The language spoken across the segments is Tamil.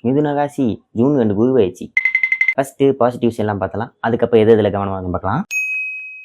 மிதுன ராசி ஜூன் 2 குரு பயிற்சி. ஃபர்ஸ்ட் பாசிட்டிவ்ஸ் எல்லாம் பார்த்தலாம். அதுக்கப்புறம் எதில் கவனமாக பார்க்கலாம்.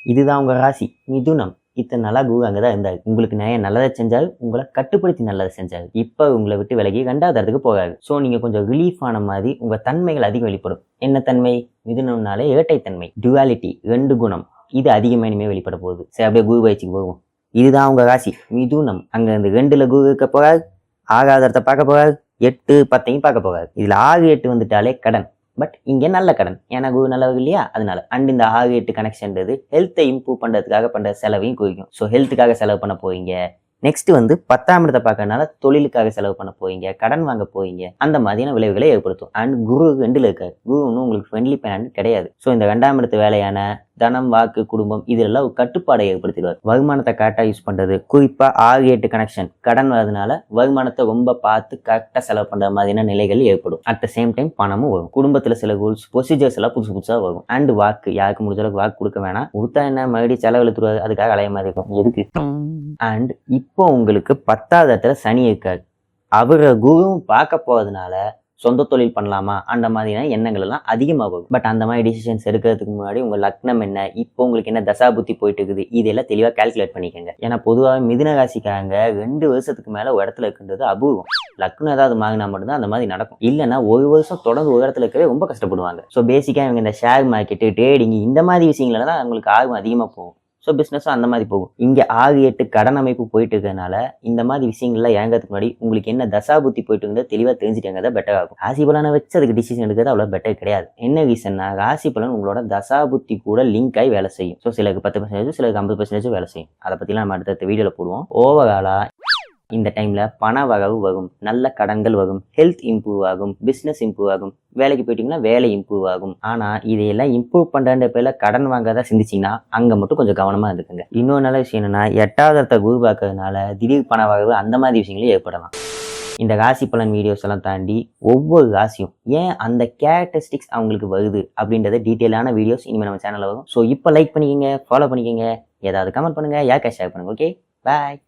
இதுதான் உங்க ராசி மிதுனம். இத்தனை நாளா குரு அங்கதான் இருந்தாரு. உங்களுக்கு நிறைய நல்லதை செஞ்சாரு, உங்களை கட்டுப்படுத்தி நல்லதை செஞ்சாரு. இப்ப உங்களை விட்டு விலகி 2வது இடத்துக்கு போகாது. ஸோ நீங்க கொஞ்சம் ரிலீஃப் ஆன மாதிரி உங்க தன்மைகள் அதிகம் வெளிப்படும். என்ன தன்மை? மிதுனம்னாலே இரட்டைத்தன்மை, டுவாலிட்டி, 2 குணம். இது அதிகமா இனிமே வெளிப்பட போகுது. சரி, அப்படியே குரு பயிற்சிக்கு போகும். இதுதான் உங்க ராசி மிதுனம். அங்க இருந்து 2ல குரு இருக்க போகாது, 6வது இடத்தை பார்க்க போகாது, 8, 10 பார்க்க போகாது. இதுல 6, 8 வந்துட்டாலே கடன். பட் இங்கே நல்ல கடன், ஏன்னா குரு நல்லது இல்லையா, அதனால. அண்ட் இந்த 6, 8 கனெக்ஷன்றது ஹெல்த்தை இம்ப்ரூவ் பண்றதுக்காக பண்ற செலவையும் குறிக்கும். ஸோ ஹெல்த்துக்காக செலவு பண்ண போவீங்க. நெக்ஸ்ட் 10ஆம் இடத்தை பார்க்கறதுனால தொழிலுக்காக செலவு பண்ண போவீங்க, கடன் வாங்க போவீங்க. அந்த மாதிரியான விளைவுகளை ஏற்படுத்தும். அண்ட் குரு 2ல இருக்காரு. குரு ஒன்றும் உங்களுக்கு ஃப்ரெண்ட்லி பிளானட் கிடையாது. ஸோ இந்த 2ஆம் இடத்து வேலையான தனம், வாக்கு, குடும்பம் இதெல்லாம் ஒரு கட்டுப்பாடை ஏற்படுத்திடுவார். வருமானத்தை கரெக்டாக யூஸ் பண்றது, குறிப்பா 6, 8 கனெக்ஷன் கடன் வரதுனால வருமானத்தை ரொம்ப பார்த்து கரெக்டாக செலவு பண்ற மாதிரியான நிலைகள் ஏற்படும். அட் த சேம் டைம் பணமும் வரும். குடும்பத்துல சில ரூல்ஸ் ப்ரொசீஜர்ஸ் எல்லாம் புதுசு புதுசா வரும். அண்ட் வாக்கு, யாருக்கு முடிஞ்ச அளவுக்கு வாக்கு கொடுக்க வேணாம். கொடுத்தா என்ன மறுபடியும் செலவு இழுத்துருவாரு, அதுக்காக அலைய மாதிரி இருக்கும். எதுக்கு? அண்ட் இப்போ உங்களுக்கு 10வது இடத்துல சனி இருக்காரு. அவரை குருவும் பார்க்க போறதுனால சொந்த தொழில் பண்ணலாமா அந்த மாதிரியான எண்ணங்கள் எல்லாம் அதிகமாகும். பட் அந்த மாதிரி டிசிஷன்ஸ் எடுக்கிறதுக்கு முன்னாடி உங்க லக்னம் என்ன, இப்போ உங்களுக்கு என்ன தசா புத்தி போயிட்டு இருக்குது, இதெல்லாம் தெளிவாக கால்குலேட் பண்ணிக்கோங்க. ஏன்னா பொதுவாக மிதுன ராசிக்காரங்க 2 வருஷத்துக்கு மேல ஒரு இடத்துல இருக்கின்றது அபூர்வம். லக்னம் ஏதாவது மாறினா மட்டும்தான் அந்த மாதிரி நடக்கும். இல்லைன்னா 1 வருஷம் தொடர்ந்து ஒரு இடத்துல இருக்கவே ரொம்ப கஷ்டப்படுவாங்க. ஸோ பேசிக்காக இவங்க இந்த ஷேர் மார்க்கெட்டு, ட்ரேடிங் இந்த மாதிரி விஷயங்கள்ல தான் அவங்களுக்கு ஆர்வம் அதிகமாக போகும். ஸோ பிஸ்னஸும் அந்த மாதிரி போகும். இங்கே 6, 8 கடன் அமைப்பு போயிட்டு இருக்கிறதுனால இந்த மாதிரி விஷயங்கள்லாம் இறங்கிறதுக்கு முன்னாடி உங்களுக்கு என்ன தசா புத்தி போயிட்டு இருந்தால் தெளிவாக தெரிஞ்சுட்டேங்க தான் பெட்டர் ஆகும். ராசி பலனை வச்சு அதுக்கு டிசிஷன் எடுக்கிறது அவ்வளோ பெட்டர் கிடையாது. என்ன ரீசன்னா, ராசி பலன் உங்களோட தசா புத்தி கூட லிங்க் ஆகி வேலை செய்யும். ஸோ சிலருக்கு 10%, சிலருக்கு 50% வேலை செய்யும். அதை பற்றிலாம் நம்ம அடுத்த வீடியோவில் போடுவோம். ஓவராலாக இந்த டைம்ல பண வரவு வரும், நல்ல கடன்கள் வரும், ஹெல்த் இம்ப்ரூவ் ஆகும், பிஸ்னஸ் இம்ப்ரூவ் ஆகும், வேலைக்கு போயிட்டீங்கன்னா வேலை இம்ப்ரூவ் ஆகும். ஆனா இதையெல்லாம் இம்ப்ரூவ் பண்ற பேர்ல கடன் வாங்காத சிந்திச்சிங்கன்னா அங்க மட்டும் கொஞ்சம் கவனமா இருந்துக்குங்க. இன்னொரு நல்ல விஷயம் என்னன்னா, 8வது இடத்தை குரு பார்க்கறதுனால திடீர் பண வரவு அந்த மாதிரி விஷயங்களும் ஏற்படலாம். இந்த ராசி பலன் வீடியோஸ் எல்லாம் தாண்டி ஒவ்வொரு ராசியும் ஏன் அந்த கேரக்டரிஸ்டிக்ஸ் அவங்களுக்கு வருது அப்படின்றத டீட்டெயிலான வீடியோஸ் இனிமேல் நம்ம சேனல்ல வரும். ஸோ இப்போ லைக் பண்ணிக்கோங்க, ஃபாலோ பண்ணிக்கோங்க, ஏதாவது கமெண்ட் பண்ணுங்க, யாருக்கா ஷேர் பண்ணுங்க. ஓகே, பாய்.